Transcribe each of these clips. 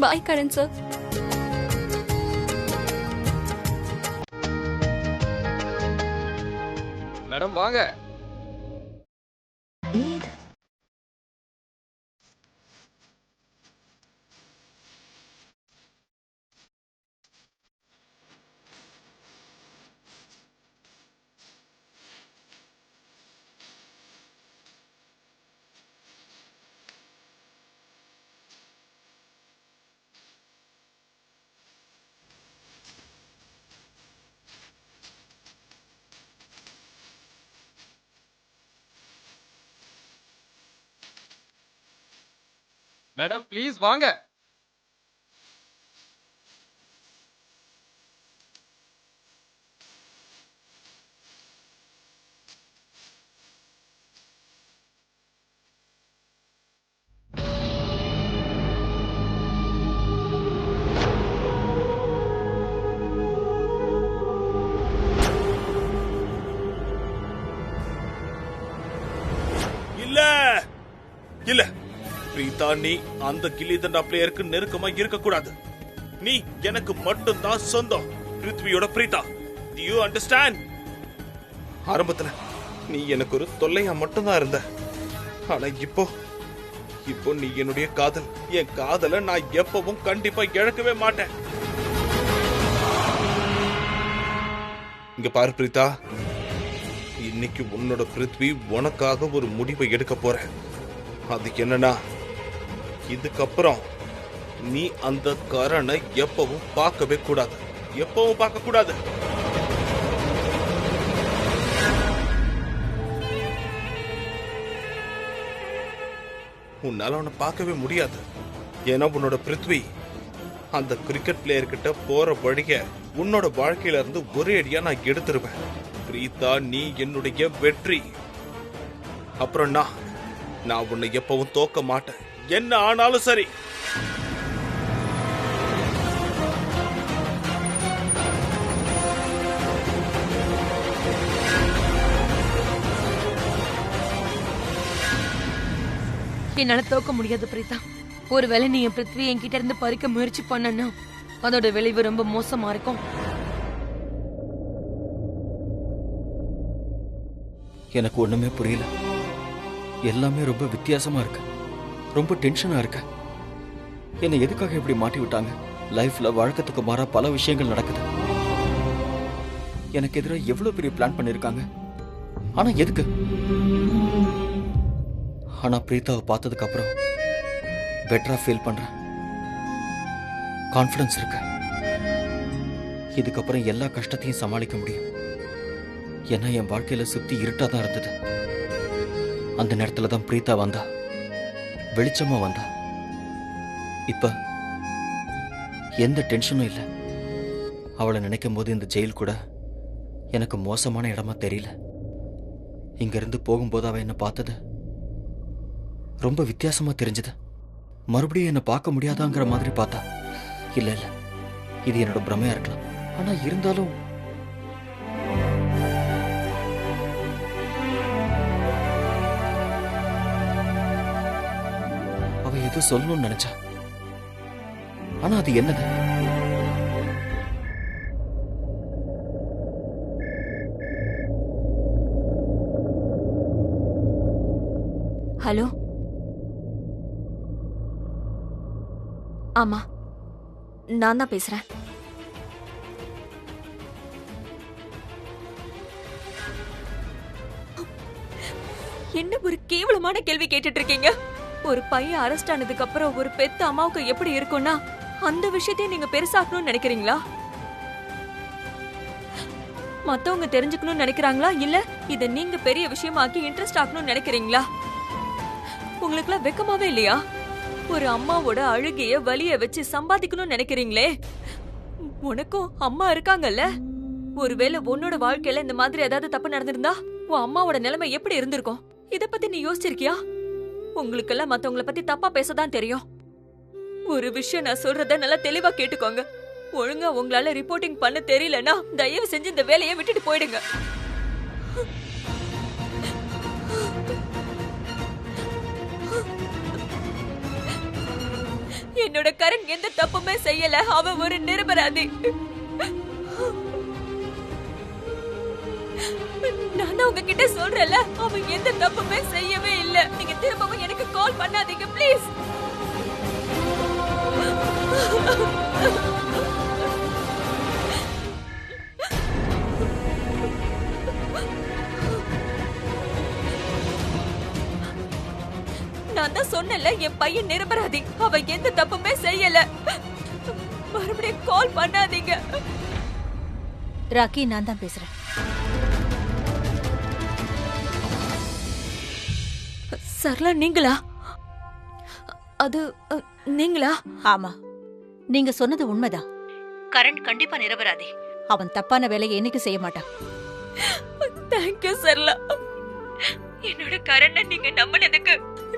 பாய் Karan sir. Madam வாங்க. Madam please வாங்க. இல்ல இல்ல பிரீதா, நீ அந்த கில்லி தண்டா பிளேயருக்கு நெருக்கமா இருக்க கூடாது. நீ எனக்கு மட்டும் தான் சொந்தம், பிருத்வியோட பிரீதா. Do you understand? ஆரம்பத்துல நீ எனக்கு ஒரு தொல்லையா மட்டும் தான் இருந்த. ஆனா இப்போ நீ என்னுடைய காதல். என் காதலை நான் எப்பவும் கண்டிப்பா இழக்கவே மாட்டேன். இங்க பாரு பிரீதா, இன்னைக்கு உன்னோட பிருத்வி உனக்காக ஒரு முடிவை எடுக்க போற. அது என்னன்னா, இதுக்கப்புறம் நீ அந்த கரணை எப்பவும் பார்க்கவே கூடாது. எப்பவும் பார்க்க கூடாது. உன்னால அவனை பார்க்கவே முடியாது. ஏன்னா உன்னோட பிருத்வி அந்த கிரிக்கெட் பிளேயர் கிட்ட போற வழிய உன்னோட வாழ்க்கையில இருந்து ஒரே அடியா நான் எடுத்துருவேன். பிரீதா, நீ என்னுடைய வெற்றி. அப்புறம் நான் உன்னை எப்பவும் தோக்க மாட்டேன், என்ன ஆனாலும் சரி. என்னால தோக்க முடியாது பிரீதா. ஒருவேளை நீ என் பிருத்வி என்கிட்ட இருந்து பறிக்க முயற்சி பண்ணனா அதோட விளைவு ரொம்ப மோசமா இருக்கும். எனக்கு ஒண்ணுமே புரியல. எல்லாமே ரொம்ப வித்தியாசமா இருக்கு. ரொம்ப டென்ஷனா இருக்கு. என்னை எதுக்காக இப்படி மாட்டி விட்டாங்க? லைஃப்ல வழக்கத்துக்கு மாறா பல விஷயங்கள் நடக்குது. எனக்கு எதிராக எவ்வளவு பெரிய பிளான் பண்ணிருக்காங்க. ஆனா எதுக்கு? ஆனா பிரீதாவை பார்த்ததுக்கு அப்புறம் பெட்டரா ஃபீல் பண்றேன். கான்ஃபிடன்ஸ் இருக்கு. இதுக்கப்புறம் எல்லா கஷ்டத்தையும் சமாளிக்க முடியும். ஏன்னா என் வாழ்க்கையில சுத்தி இருட்டா தான் இருந்தது. அந்த நேரத்துல தான் பிரீதா வந்தா, வெளிச்சமா வந்தா. இப்ப எந்த டென்ஷனும் இல்லை. அவளை நினைக்கும் போது இந்த ஜெயில் கூட எனக்கு மோசமான இடமா தெரியல. இங்க இருந்து போகும்போது அவ என்ன பார்த்தது ரொம்ப வித்தியாசமா தெரிஞ்சது. மறுபடியும் என்ன பார்க்க முடியாதாங்கிற மாதிரி பார்த்தா. இல்ல இல்ல, இது என்னோட பிரமையா இருக்கலாம். ஆனா இருந்தாலும் அவ ஏதோ சொல்லணும்னு நினைச்சா. ஆனா அது என்னது? ஹலோ, ஆமா நான் தான் பேசுறேன். என்ன ஒரு கேவலமான கேள்வி கேட்டுட்டு இருக்கீங்க? ஒரு பையன் அரெஸ்ட் ஆனதுக்கு அப்புறம் ஒரு பெத்த அம்மாவுக்கு எப்படி இருக்கும்னா அந்த விஷயத்தையும் நீங்க பெருசாக்கணும்னு நினைக்கிறீங்களா? மத்தவங்க தெரிஞ்சுக்கணும்னு நினைக்கிறாங்களா, இல்ல இத நீங்க பெரிய விஷயமாக்கி இன்ட்ரெஸ்ட் ஆக்கணும்னு நினைக்கிறீங்களா? உங்களுக்குலாம் வெக்கமாவே இல்லையா? ஒரு அம்மாவோட அழுகைய வலிய வச்சு சம்பாதிக்கணும்னு நினைக்கிறீங்களே. உனக்கும் அம்மா இருக்காங்கல்ல. ஒருவேளை உன்னோட வாழ்க்கையில இந்த மாதிரி ஏதாவது தப்பு நடந்திருந்தா உன் அம்மாவோட நிலைமை எப்படி இருந்திருக்கும்? இத பத்தி நீ யோசிச்சிருக்கியா? உங்களுக்கெல்லாம் மத்தவங்கள பத்தி தப்பா பேசதான் தெரியும். ஒரு விஷயம் நான் சொல்றத நல்லா தெளிவா கேட்டுக்கோங்க. ஒழுங்கா உங்களால ரிப்போர்ட்டிங் பண்ண தெரியலன்னா தயவு செஞ்சு இந்த வேலையை விட்டுட்டு போயிடுங்க. என்னோட கரண் எந்த தப்புமே செய்யல. அவன் ஒரு நிரபராதி. நான் உங்ககிட்ட சொல்றேன்ல, அவன் எந்த தப்புமே செய்யவே இல்ல. நீங்க திரும்பவும் எனக்கு கால் பண்ணாதீங்க ப்ளீஸ். நான் தான் சொன்னேன்ல, என் பையன் நிரபராதி. அவன் எந்த தப்புமே செய்யல. மறுபடியும் கால் பண்ணாதீங்க. ராக்கி, நான் தான் பேசுறேன். சரளா, நீங்களா? அது நீங்களா? ஆமா, நீங்க சொன்னது உண்மைதான். கரண் கண்டிப்பா நிரபராதி. அவன் தப்பான வேலையை என்னைக்கு செய்ய மாட்டான். தேங்க்யூ சரளா. என்னோட கரணை நீங்க நம்பினதுக்கு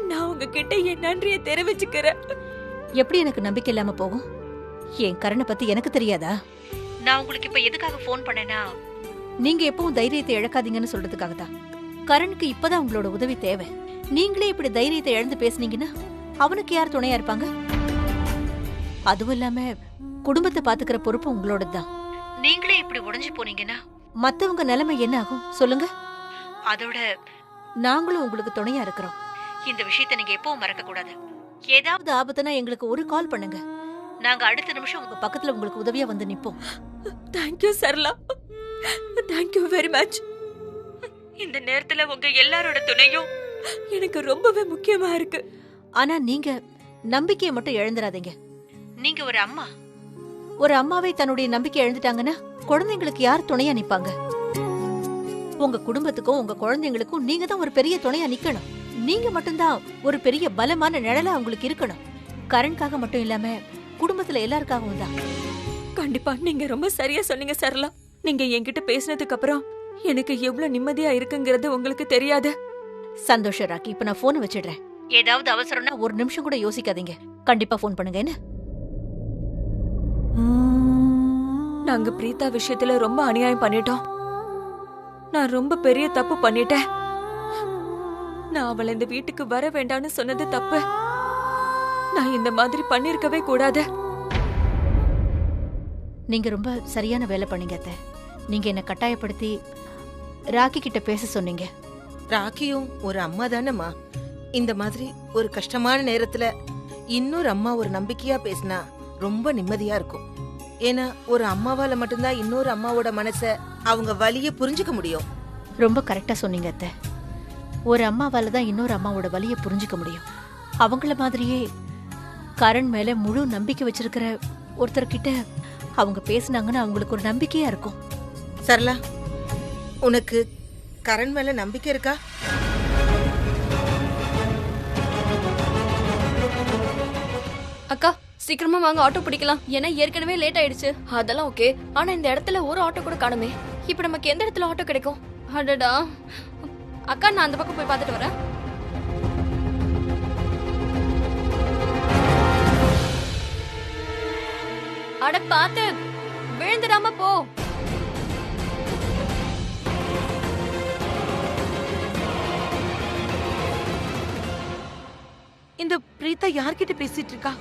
நான் உங்ககிட்ட என் நன்றியை தெரிவிச்சுக்கிறேன். எப்படி எனக்கு நம்பிக்கை இல்லாம போகும்? என் கரணை பத்தி எனக்கு தெரியாதா? நான் உங்களுக்கு இப்ப எதுக்காக போன் பண்ணேனா, நீங்க எப்பவும் தைரியத்தை இழக்காதீங்கன்னு சொல்றதுக்காக தான். கரணுக்கு இப்பதான் உங்களோட உதவி தேவை. நீங்களே இப்படி தைரியத்தை இழந்து பேசுனீங்கன்னா அவனுக்கு யார் துணையா இருப்பாங்க? அதுவும் இல்லாம குடும்பத்தை பாத்துக்கிற பொறுப்பு உங்களோட தான். நீங்களே இப்படி உடைஞ்சு போனீங்கன்னா மத்தவங்க நிலைமை என்ன ஆகும் சொல்லுங்க? அதோட நாங்களும் உங்களுக்கு துணையா இருக்கிறோம். இந்த விஷயத்தை நீங்க எப்பவும் மறக்க கூடாது. ஏதாவது ஆபத்துனா எங்களுக்கு ஒரு கால் பண்ணுங்க. நாங்க அடுத்த நிமிஷம் உங்க பக்கத்துல உங்களுக்கு உதவியா வந்து நிப்போம். Thank you Sarala. Thank you very much. இந்த நேரத்துல உங்க எல்லாரோட துணையும் எனக்கு ரொம்பவே முக்கியமா இருக்கு. ஆனா நீங்க நம்பிக்கையை மட்டும் இழந்துடாதீங்க. நீங்க ஒரு அம்மாவை தன்னுடைய நம்பிக்கை இழந்துட்டாங்கன்னா குழந்தைங்களுக்கு யார் துணையா நிப்பாங்க? உங்க குடும்பத்துக்கும் உங்க குழந்தைங்களுக்கும் நீங்க தான் ஒரு பெரிய துணையா நிக்கணும். நீங்க மட்டும்தான் ஒரு பெரிய பலமான நிழலா உங்களுக்கு இருக்கணும். கரண்காக மட்டும் இல்லாம குடும்பத்துல எல்லாருக்காகவும் தான். கண்டிப்பா நீங்க ரொம்ப சரியா சொன்னீங்க சரளா. நீங்க என்கிட்ட பேசினதுக்கு அப்புறம் எனக்கு எவ்வளவு நிம்மதியா இருக்குங்கிறது உங்களுக்கு தெரியாது. சந்தோஷம் ராக்கி. இப்ப நான் போனை வச்சிடுறேன். ஏதாவது அவசரம்னா ஒரு நிமிஷம் கூட யோசிக்காதீங்க. கண்டிப்பா போன் பண்ணுங்க. என்ன? நாங்க பிரீதா விஷயத்துல ரொம்ப அநியாயம் பண்ணிட்டோம். நான் ரொம்ப பெரிய தப்பு பண்ணிட்டேன். நான் அவளை இந்த வீட்டுக்கு வர வேண்டாம்னு சொன்னது தப்பு. நான் இந்த மாதிரி பண்ணிருக்கவே கூடாது. நீங்க ரொம்ப சரியான வேலை பண்ணீங்க அத்தை. நீங்க என்ன கட்டாயப்படுத்தி ராக்கி கிட்ட பேச சொன்னீங்க. ராக்கியும் ஒரு அம்மா தானம்மா. இந்த மாதிரி ஒரு கஷ்டமான நேரத்துல இன்னொரு அம்மா ஒரு நம்பிக்கையா பேசினா ரொம்ப நிம்மதியா இருக்கும். ஏன்னா ஒரு அம்மாவால மட்டும்தான் இன்னொரு அம்மாவோட மனச, அவங்க வலிய புரிஞ்சுக்க முடியும். ரொம்ப கரெக்டா சொன்னீங்க அத்தை. ஒரு அம்மாவால தான் இன்னொரு அம்மாவோட வலிய புரிஞ்சுக்க முடியும். அவங்கள மாதிரியே கரண் மேல முழு நம்பிக்கை வச்சிருக்கிற ஒருத்தர்கிட்ட அவங்க பேசினாங்கன்னா அவங்களுக்கு ஒரு நம்பிக்கையா இருக்கும். சரளா, உனக்கு கரண் மேல நம்பிக்கை இருக்கா? அக்கா, சீக்கிரமா வாங்க, ஆட்டோ பிடிக்கலாம். ஏன்னா ஏற்கனவே லேட் ஆயிடுச்சு. அதெல்லாம் ஓகே. ஆனா இந்த இடத்துல ஒரு ஆட்டோ கூட காணுமே. இப்ப நமக்கு எந்த இடத்துல ஆட்டோ கிடைக்கும்? அடடா. அக்கா, நான் அந்த பக்கம் போய் பார்த்துட்டு வரேன். அட பாத்து, விழுந்துடாம போ. இந்த பிரீதா யார்கிட்ட பேசிட்டு இருக்கா?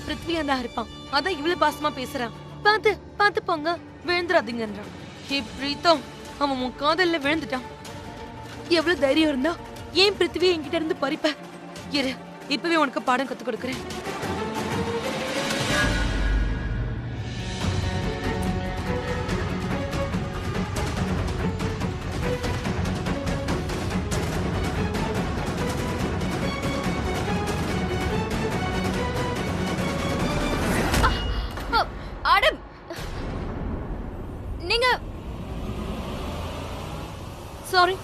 பிருத்வியா தான் இருப்பான். அதான் இவ்வளவு பாசமா பேசுறான். பாத்து பாத்து போங்க, விழுந்துடாதீங்கன்றான். ஹே பிரீதா, அவன் உன் காதல்ல விழுந்துட்டான். எவ்வளவு தைரியம் இருந்தா ஏன் பிருத்வியை என்கிட்ட இருந்து பறிப்ப? இரு, இப்பவே உனக்கு பாடம் கத்து கொடுக்கறேன். நீங்க சாரி.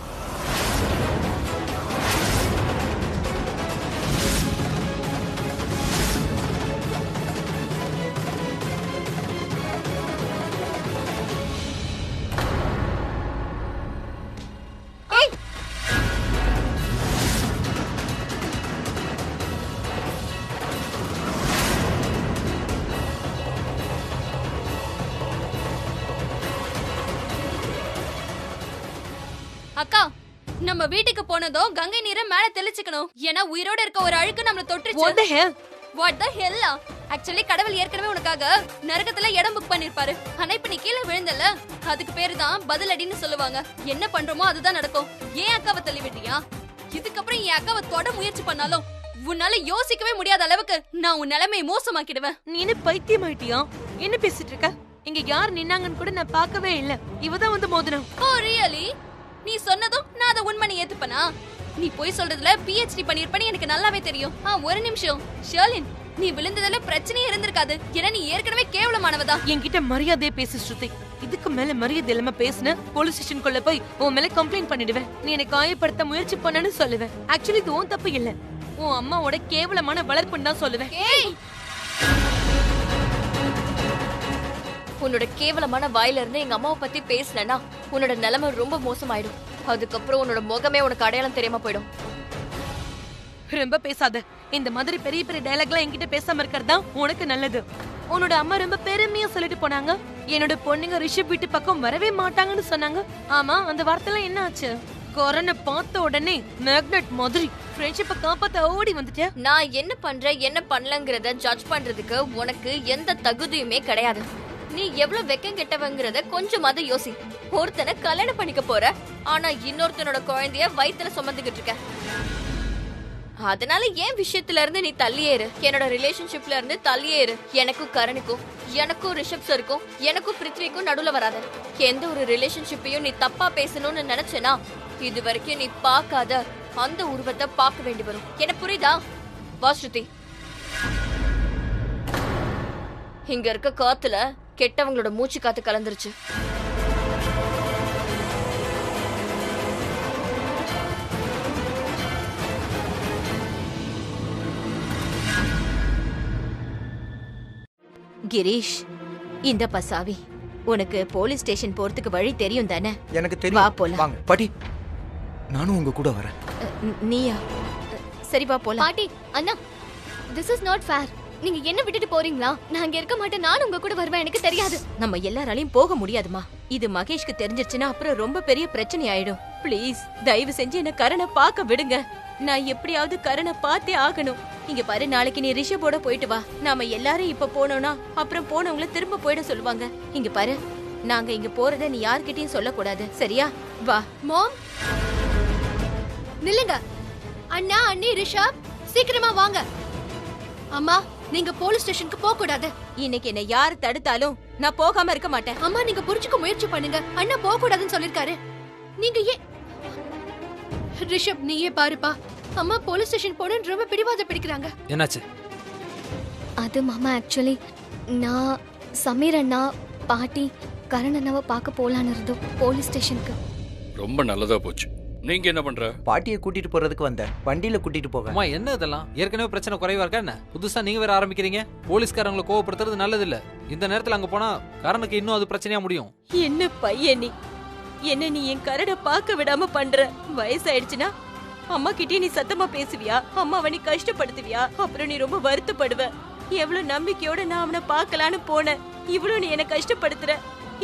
அக்கா, நம்ம வீட்டுக்கு போனதும் கங்கை நீரை மேல தெளிச்சுக்கணும். ஏன்னா உயிரோட இருக்க ஒரு அழுக்கு நம்மள தொட்டுச்சு. What the hell? What the hell? Actually கடவுள் ஏற்கனவே உனக்காக நரகத்துல இடம் புக் பண்ணிருப்பாரு. ஆனா இப்ப நீ கீழே விழுந்தல, அதுக்கு பேரு தான் பதிலடின்னு சொல்லுவாங்க. என்ன பண்றோமோ அதுதான் நடக்கும். ஏன் அக்காவை தள்ளி விட்டியா? இதுக்கப்புறம் என் அக்காவை தொட முயற்சி பண்ணாலும் உன்னால யோசிக்கவே முடியாத அளவுக்கு நான் உன் நிலைமையை மோசமாக்கிடுவேன். நீ என்ன பைத்தியம் ஆயிட்டியா? என்ன பேசிட்டு இருக்க? இங்க யார் நின்னாங்கன்னு கூட நான் பார்க்கவே இல்ல. இவதான் வந்து மோதினம். ஓ ரியலி? நீ சொன்னதும் நான் அதை உண்மை ஏத்துப்பனா? நீ போய் சொல்றதுல PhD பண்ணிருப்பனு எனக்கு நல்லாவே தெரியும். ஒரு நிமிஷம் ஷர்லின், நீ விழுந்ததுல பிரச்சனையே இருந்திருக்காது. ஏன்னா நீ ஏற்கனவே கேவலமானவதா. என்கிட்ட மரியாதையே பேசு ஸ்ருதி. இதுக்கு மேல மரியாதை இல்லாம பேசுன போலீஸ் ஸ்டேஷனுக்குள்ள போய் உன் மேல கம்ப்ளைண்ட் பண்ணிடுவேன். நீ என்னை காயப்படுத்த முயற்சி பண்ணனு சொல்லுவேன். ஆக்சுவலி இது உன் தப்பு இல்ல, உன் அம்மாவோட கேவலமான வளர்ப்புன்னு தான் சொல்லுவேன். உன்னோட கேவலமான வாயில இருந்து எங்க அம்மாவை பத்தி பேசலனா உன்னோட நிலைமை ரொம்ப மோசமாயிடும். அதுக்கப்புறம் உன்னோட முகமே உனக்கு அடையாளம் தெரியாம போயிடும். ரொம்ப பேசாத. இந்த மாதிரி பெரிய பெரிய டயலாக்லாம் என்கிட்ட பேசாம இருக்கிறதா உனக்கு நல்லது. உன்னோட அம்மா ரொம்ப பெருமையா சொல்லிட்டு போனாங்க, என்னோட பொண்ணுங்க ரிஷப் வீட்டு பக்கம் வரவே மாட்டாங்கன்னு சொன்னாங்க. ஆமா, அந்த வார்த்தைலாம் என்ன ஆச்சு? கொரோனா பார்த்த உடனே மேக்னெட் மாதிரி ஃப்ரெண்ட்ஷிப்பை காப்பாத்த ஓடி வந்துட்டேன். நான் என்ன பண்றேன் என்ன பண்ணலங்கிறத ஜட்ஜ் பண்றதுக்கு உனக்கு எந்த தகுதியுமே கிடையாது. நீ எவ்வளவு வெக்கம் கெட்டவங்கிறத கொஞ்சமாவது யோசி. ஒருத்தனை கல்யாணம் பண்ணிக்க போற, ஆனா இன்னொருத்தனோட குழந்தைய வயித்துல சுமந்துகிட்டு இருக்க. அதனால ஏன் விஷயத்துல இருந்து நீ தள்ளியேறு. என்னோட ரிலேஷன்ஷிப்ல இருந்து தள்ளியேறு. எனக்கும் கரணுக்கும், எனக்கும் ரிஷப் சருக்கும், எனக்கும் பிருத்விக்கும் நடுவுல வராத. எந்த ஒரு ரிலேஷன்ஷிப்பையும் நீ தப்பா பேசணும்னு நினைச்சேனா இது வரைக்கும் நீ பார்க்காத அந்த உருவத்தை பார்க்க வேண்டி வரும். என்ன புரியுதா? வா ஸ்ருதி. இங்க இருக்க காத்துல கெட்டவங்களோட மூச்சு காத்து கலந்துருச்சு. கிரீஷ், இந்த பசாவி, உனக்கு போலீஸ் ஸ்டேஷன் போறதுக்கு வழி தெரியும் தானே? எனக்கு வா தெரியும். போலாம். வாங்க பாட்டி, நானும் உங்க கூட வரேன். நீயா? சரி வா போலாம். பாட்டி, அண்ணா, திஸ் இஸ் நாட் ஃபேர். நீங்க என்ன விட்டுட்டு போறீங்களா? நான் இங்க இருக்க மாட்டேன். நான் உங்க கூட வருவேன். எனக்கு தெரியாது. நம்ம எல்லாராலையும் போக முடியாதுமா. இது மகேஷ்க்கு தெரிஞ்சிருச்சுன்னா அப்புறம் ரொம்ப பெரிய பிரச்சனை ஆயிடும். ப்ளீஸ் தயவு செஞ்சு என்ன கரணை பார்க்க விடுங்க. நான் எப்படியாவது கரணை பார்த்தே ஆகணும். இங்க பாரு, நாளைக்கு நீ ரிஷபோட போயிட்டு வா. நாம எல்லாரும் இப்ப போனோம்னா அப்புறம் போனவங்கள திரும்ப போயிட சொல்லுவாங்க. இங்க பாரு, நாங்க இங்க போறத நீ யார்கிட்டயும் சொல்லக்கூடாது, சரியா? வா. மாம், நில்லுங்க. அண்ணா, அண்ணி, ரிஷப், சீக்கிரமா வாங்க. அம்மா, நீங்க போலீஸ் ஸ்டேஷனுக்கு போக கூடாது. இன்னைக்கு என்ன யார் தடுத்தாலும் நான் போகாம இருக்க மாட்டேன். அம்மா, நீங்க புரிஞ்சுக்க முயற்சி பண்ணுங்க. அண்ணா போக கூடாதுன்னு சொல்லிருக்காரு. நீங்க ஏன் ரிஷப், நீயே பாருப்பா. அம்மா போலீஸ் ஸ்டேஷன் போறேன்னு ரொம்ப பிடிவாத பிடிக்கிறாங்க. என்னாச்சு? அது மாமா, ஆக்சுவலி நான் சமீர் அண்ணா, பாட்டி, கரண் அண்ணாவை பார்க்க போலான்னு இருந்தோம் போலீஸ் ஸ்டேஷனுக்கு. ரொம்ப நல்லதா போச்சு. நீங்க என்ன பண்ற? பாட்டியை கூட்டிட்டு போறதுக்கு வந்தேன். வண்டியில கூட்டிட்டு போக. அம்மா, என்ன இதெல்லாம்? ஏற்கனவே பிரச்சனை குறைவா இருக்கா என்ன? புதுசா நீங்க வேற ஆரம்பிக்கிறீங்க. போலீஸ்காரங்களை கோவப்படுத்துறது நல்லது இல்ல. இந்த நேரத்துல அங்க போனா காரனுக்கு இன்னும் அது பிரச்சனையா முடியும். என்ன பையன் நீ? என்ன நீ என் கரடை பார்க்க விடாம பண்ற? வயசாயிடுச்சுன்னா அம்மா கிட்டே நீ சத்தமா பேசுவியா? அம்மாவை நீ கஷ்டப்படுத்துவியா? அப்புறம் நீ ரொம்ப வருத்தப்படுவ. எவ்வளவு நம்பிக்கையோட நான் அவனை பார்க்கலான்னு போனேன். இவ்வளவு நீ என்ன கஷ்டப்படுத்துற.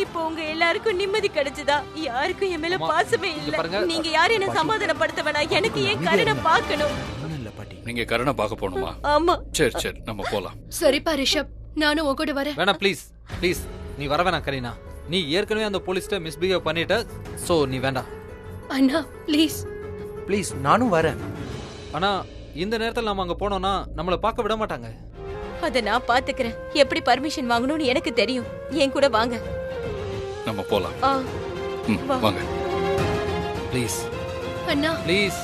இப்போ உங்க எல்லாருக்கும் நிம்மதி கிடைச்சதா? யாருக்கும் என் மேல பாசமே இல்ல. நீங்க யாரு என்ன சமாதானப்படுத்த வேணாம். எனக்கு என் கரடை பார்க்கணும். இல்ல பாட்டி, நீங்க கரணை பார்க்க போகணுமா? ஆமா. சரி சரி, நம்ம போலாம். சரிப்பா ரிஷப், நானும் உங்க கூட வரேன். வேணா ப்ளீஸ் ப்ளீஸ், நீ வர வேணாம் கரீனா. நீ ஏற்கனவே அந்த போலீஸ்ட்ட மிஸ்பிஹேவ் பண்ணிட்ட. சோ நீ வேண்டாம். அண்ணா ப்ளீஸ். ப்ளீஸ் நானும் வரேன். ஆனா இந்த நேரத்துல நாம அங்க போனோம்னா நம்மள பார்க்க விட மாட்டாங்க. அத நான் பாத்துக்கிறேன். எப்படி பர்மிஷன் வாங்கணும்னு எனக்கு தெரியும். என் கூட வாங்க. நம்ம போலாம். வாங்க ப்ளீஸ். Anna please.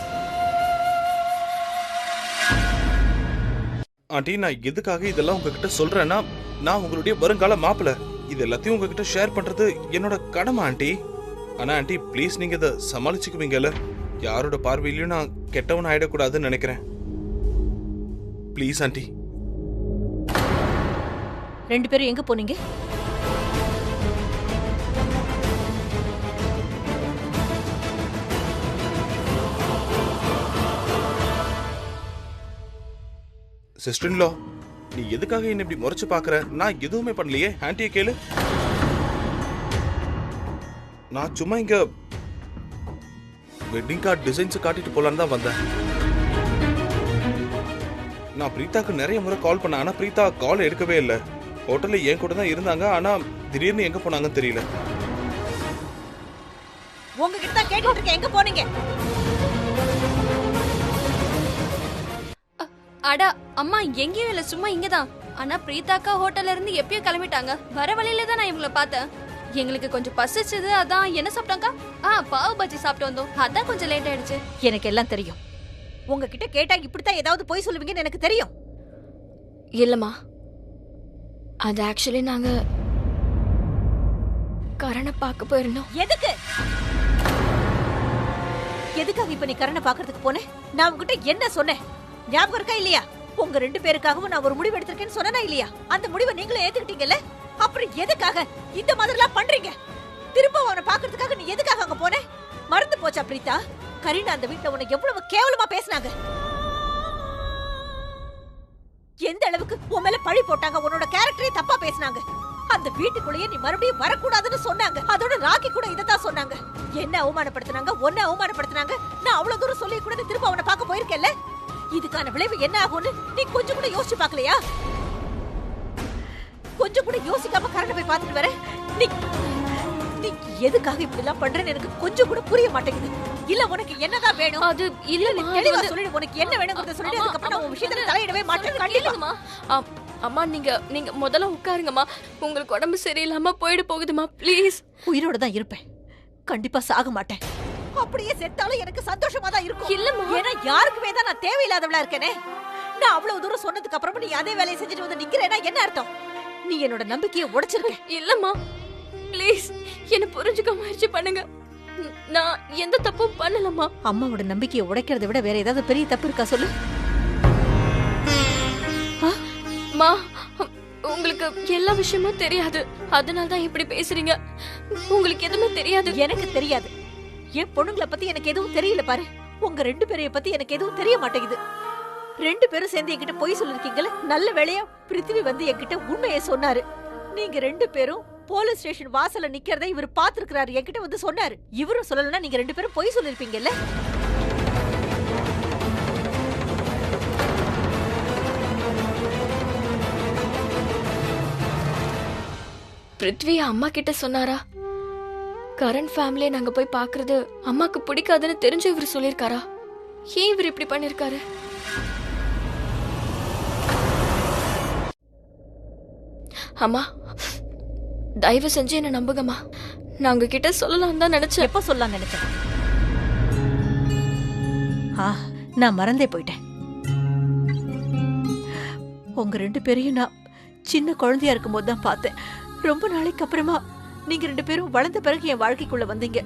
ஆண்டி, நான் எதுக்காக இதெல்லாம் உங்ககிட்ட சொல்றேன்னா, நான் உங்களுடைய வருங்கால மாப்பிள்ள. இது எல்லாத்தையும் உங்ககிட்ட ஷேர் பண்றது என்னோட கடமை ஆண்டி. ஆனா ஆண்டி ப்ளீஸ், நீங்க இதை சமாளிச்சுக்குவீங்கல்ல? யாரோட பார்வையிலயும் நான் கெட்டவன் ஆயிடக்கூடாதுன்னு நினைக்கிறேன். Please aunty. ரெண்டு பேரும் எங்க போனீங்க? சிஸ்டர்-இன்-லா, நீ எதுக்காக என்ன இப்படி முறைச்சு பாக்குற? நான் எதுவுமே பண்ணலையே. ஆண்டியை கேளு. நான் சும்மா இங்க வெட்டிங் கார்டு டிசைன்ஸ் காட்டிட்டு போலான்னு தான் வந்தேன். நான் பிரீதாக்கு நிறைய முறை கால் பண்ணேன், ஆனா பிரீதா கால் எடுக்கவே இல்லை. ஹோட்டல்ல என் கூட தான் இருந்தாங்க, ஆனா திடீர்னு எங்க போனாங்கன்னு தெரியல. உங்ககிட்ட தான் கேட்டுட்டு இருக்கேன், எங்க போனீங்க? அடா அம்மா எங்கேயும் இல்ல, சும்மா இங்கதான். ஆனா பிரீதாக்கா ஹோட்டல்ல இருந்து எப்பயோ கிளம்பிட்டாங்க. வர வழியில தான் நான் இவங்கள பார்த்தேன். எங்களுக்கு கொஞ்சம் பசிச்சது, அதான். என்ன சாப்பிட்டாங்க? பாவ் பஜ்ஜி சாப்பிட்டு வந்தோம், அதான் கொஞ்சம் லேட் ஆயிடுச்சு. எனக்கு எல்லாம் தெரியும். உங்ககிட்ட கேட்டா இப்படித்தான் ஏதாவது போய் சொல்லுவீங்கன்னு எனக்கு தெரியும். இல்லம்மா, அது ஆக்சுவலி நாங்க கரணை பார்க்க போயிருந்தோம். எதுக்கு எதுக்காக இப்ப நீ கரணை பாக்குறதுக்கு போனேன்? நான் உங்ககிட்ட என்ன சொன்னேன் ஞாபகம் இருக்கா இல்லையா? உங்க 2 பேருக்காகவும் நான் ஒரு முடிவு எடுத்திருக்கேன்னு சொன்னேனா இல்லையா? அந்த முடிவை நீங்களும் ஏத்துக்கிட்டீங்கல்ல? அப்புறம் எதுக்காக இந்த மாதிரி எல்லாம் பண்றீங்க? திரும்ப அவனை பாக்குறதுக்காக நீ எதுக்காக அங்க போனே? மறந்து போச்சா பிரீதா? கரீனா அந்த வீட்டுல உன்னை எவ்வளவு கேவலமா பேசினாங்க. எந்த அளவுக்கு உன் மேல பழி போட்டாங்க, உன்னோட கேரக்டரே தப்பா பேசினாங்க. அந்த வீட்டுக்குள்ளேயே நீ மறுபடியும் வரக்கூடாதுன்னு சொன்னாங்க. அதோட ராக்கி கூட இதத்தான் சொன்னாங்க. என்ன அவமானப்படுத்தினாங்க, ஒன்ன அவமானப்படுத்தினாங்க. நான் அவ்வளவு தூரம் சொல்லி கூட நீ திரும்ப அவனை பார்க்க போயிருக்கேல்ல? இதுக்கான விளைவு என்ன ஆகும்னு நீ கொஞ்சம் கூட யோசிச்சு பார்க்கலையா? கொஞ்சம் கூட யோசிக்காம கரண்ட் போய் பார்த்துட்டு வர நீ நீ எதுக்காக இப்படி எல்லாம் பண்றேன்னு எனக்கு கொஞ்சம் கூட புரிய மாட்டேங்குது. இல்ல உனக்கு என்னதான் வேணும்? அது இல்ல, தெளிவா சொல்லு. உனக்கு என்ன வேணும்ங்கறத சொல்லி அதுக்கு அப்புறம் நான் உன் விஷயத்துல தலையிடவே மாட்டேன். கண்டிப்பா. அம்மா நீங்க முதல்ல உட்காருங்கம்மா. உங்களுக்கு உடம்பு சரியில்லாம போயிட போகுதுமா, ப்ளீஸ். உயிரோட தான் இருப்பேன், கண்டிப்பா சாக மாட்டேன். அப்படியே செத்தாலும் எனக்கு சந்தோஷமா தான் இருக்கும். இல்லம்மா, ஏன்னா யாருக்குமே தான் நான் தேவையில்லாதவளா இருக்கேனே. நான் அவ்வளவு தூரம் சொன்னதுக்கு அப்புறமா நீ அதே வேலையை செஞ்சுட்டு வந்து நிக்கிறேன்னா என்ன அர்த்தம்? நீ என்னோட நம்பிக்கையை உடைச்சிருக்க. இல்லம்மா, ப்ளீஸ் என்ன புரிஞ்சுக்க முயற்சி பண்ணுங்க. நான் எந்த தப்பும் பண்ணலம்மா. அம்மாவோட நம்பிக்கையை உடைக்கிறதை விட வேற ஏதாவது பெரிய தப்பு இருக்கா சொல்லு? மா, உங்களுக்கு எல்லா விஷயமும் தெரியாது, அதனால தான் இப்படி பேசுறீங்க. உங்களுக்கு எதுவுமே தெரியாது. எனக்கு தெரியாது. என் பொண்ணுங்களை பத்தி எனக்கு எதுவும் தெரியல பாரு. உங்க 2 பேரைய பத்தி எனக்கு எதுவும் தெரிய மாட்டேங்குது. 2 பேரும் சேர்ந்து என்கிட்ட பொய் சொல்லிருக்கீங்கல்ல. நல்ல வேளையா பிருத்திவி வந்து என்கிட்ட உண்மையை சொன்னாரு. நீங்க 2 பேரும் போலீஸ் ஸ்டேஷன் வாசல்ல நிக்கிறதை இவர் பாத்துருக்காரு, என்கிட்ட வந்து சொன்னாரு. இவரும் சொல்லலன்னா நீங்க 2 பேரும் பொய் சொல்லிருப்பீங்கல்ல. பிருத்வி அம்மா கிட்ட சொன்னாரா? கரண் ஃபேமிலியை நாங்க போய் பாக்குறது அம்மாக்கு பிடிக்காதுன்னு தெரிஞ்சு இவர் சொல்லிருக்காரா? ஏன் இவர் இப்படி பண்ணிருக்காரு? அம்மா, தயவு செஞ்சு என்ன நம்புங்கம்மா. நான் உங்ககிட்ட சொல்லலாம் தான் நினைச்சேன். எப்ப சொல்லலாம் நினைச்சேன்? நான் மறந்தே போயிட்டேன். உங்க 2 பேரையும் நான் சின்ன குழந்தையா இருக்கும் போது தான் பார்த்தேன். ரொம்ப நாளைக்கு அப்புறமா நீங்க 2 பேரும் வளர்ந்த பிறகு என் வாழ்க்கைக்குள்ள வந்தீங்க.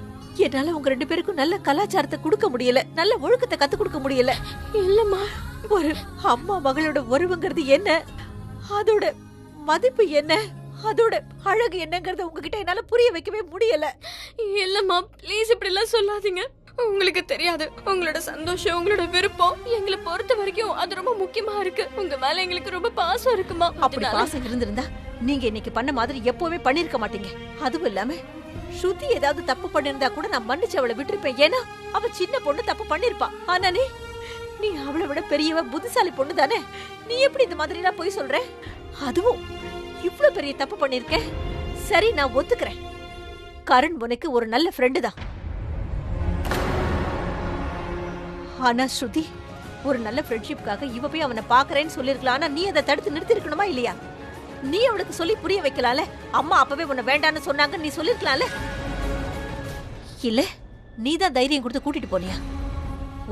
என்னால உங்க 2 பேருக்கும் நல்ல கலாச்சாரத்தை கொடுக்க முடியல, நல்ல ஒழுக்கத்தை கத்து கொடுக்க முடியல. இல்லம்மா, ஒரு அம்மா மகளோட உறவுங்கிறது என்ன, அதோட மதிப்பு என்ன, அதோட அழகு என்னங்கறத உங்ககிட்ட என்னால புரிய வைக்கவே முடியல. இல்லம்மா, ப்ளீஸ் இப்படி எல்லாம் சொல்லாதீங்க. உங்களுக்கு தெரியாது, உங்களோட சந்தோஷம், உங்களோட விருப்பம் எங்களை பொறுத்த வரைக்கும் அது ரொம்ப முக்கியமா இருக்கு. உங்க மேல எங்களுக்கு ரொம்ப பாசம் இருக்குமா. அப்படி பாசம் இருந்திருந்தா நீங்க இன்னைக்கு பண்ண மாதிரி எப்பவுமே பண்ணிருக்க மாட்டீங்க. அதுவும் இல்லாம ஸ்ருதி ஏதாவது தப்பு பண்ணிருந்தா கூட நான் மன்னிச்சு அவளை விட்டுருப்பேன். ஏன்னா அவ சின்ன பொண்ணு, தப்பு பண்ணிருப்பா. ஆனா நீ அவளை விட பெரியவ, புத்திசாலி பொண்ணு தானே. நீ எப்படி இந்த மாதிரி எல்லாம் போய் சொல்ற? அதுவும் இவ்வளவு பெரிய தப்பு பண்ணிருக்க. சரி, நான் ஒத்துக்கிறேன். கரண் உனக்கு ஒரு நல்ல ஃப்ரெண்டு தான். ஆனா ஸ்ருதி, ஒரு நல்ல ஃப்ரெண்ட்ஷிப்காக இவ போய் அவனை பாக்குறேன்னு சொல்லிருக்கலாம். ஆனா நீ அதை தடுத்து நிறுத்தி இருக்கணுமா இல்லையா? நீ அவளுக்கு சொல்லி புரிய வைக்கலாம்ல. அம்மா அப்பவே உன்னை வேண்டான்னு சொன்னாங்க, நீ சொல்லிருக்கலாம்ல. இல்ல நீ தான் தைரியம் கொடுத்து கூட்டிட்டு போனியா?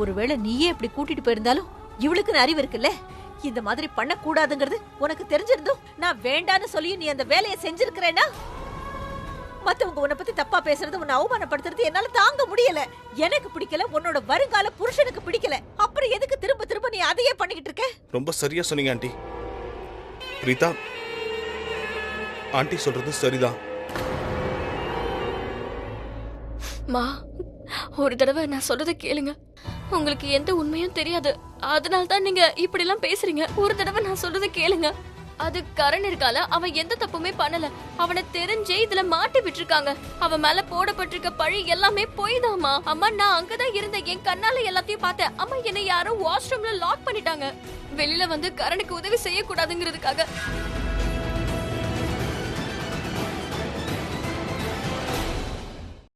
ஒருவேளை நீயே இப்படி கூட்டிட்டு போயிருந்தாலும் இவளுக்குன்னு அறிவு இருக்குல்ல. இந்த மாதிரி பண்ண கூடாதுங்கிறது உனக்கு தெரிஞ்சிருந்தும் நான் வேண்டான்னு சொல்லி நீ அந்த வேலையை செஞ்சிருக்கிறேன்னா, மத்தவங்க உன்னை பத்தி தப்பா பேசுறது, உன்னை அவமானப்படுத்துறது என்னால தாங்க முடியல. எனக்கு பிடிக்கல, உன்னோட வருங்கால புருஷனுக்கு பிடிக்கல. அப்புறம் எதுக்கு திரும்ப திரும்ப நீ அதையே பண்ணிக்கிட்டு இருக்க? ரொம்ப சரியா சொன்னீங்க ஆண்டி. பிரீதா, ஆண்டி சொல்றது சரிதான். மா, ஒரு தடவை நான் சொல்றத கேளுங்க. உங்களுக்கு எந்த உண்மையும் தெரியாது, அதனால தான் நீங்க இப்படி எல்லாம் பேசுறீங்க. ஒரு தடவை நான் சொல்றத கேளுங்க. அது கரண் இருக்கால, அவன் எந்த தப்புமே பண்ணல. அவனை தெரிஞ்சே இதுல மாட்டி விட்டுருக்காங்க. அவன் மேல போடப்பட்டிருக்க பழி எல்லாமே போய்தாமா. அம்மா நான் அங்கதான் இருந்தேன், என் கண்ணால எல்லாத்தையும் பார்த்தேன். அம்மா என்னை யாரோ வாஷ்ரூம்ல லாக் பண்ணிட்டாங்க. வெளியில வந்து கரணுக்கு உதவி செய்யக்கூடாதுங்கிறதுக்காக.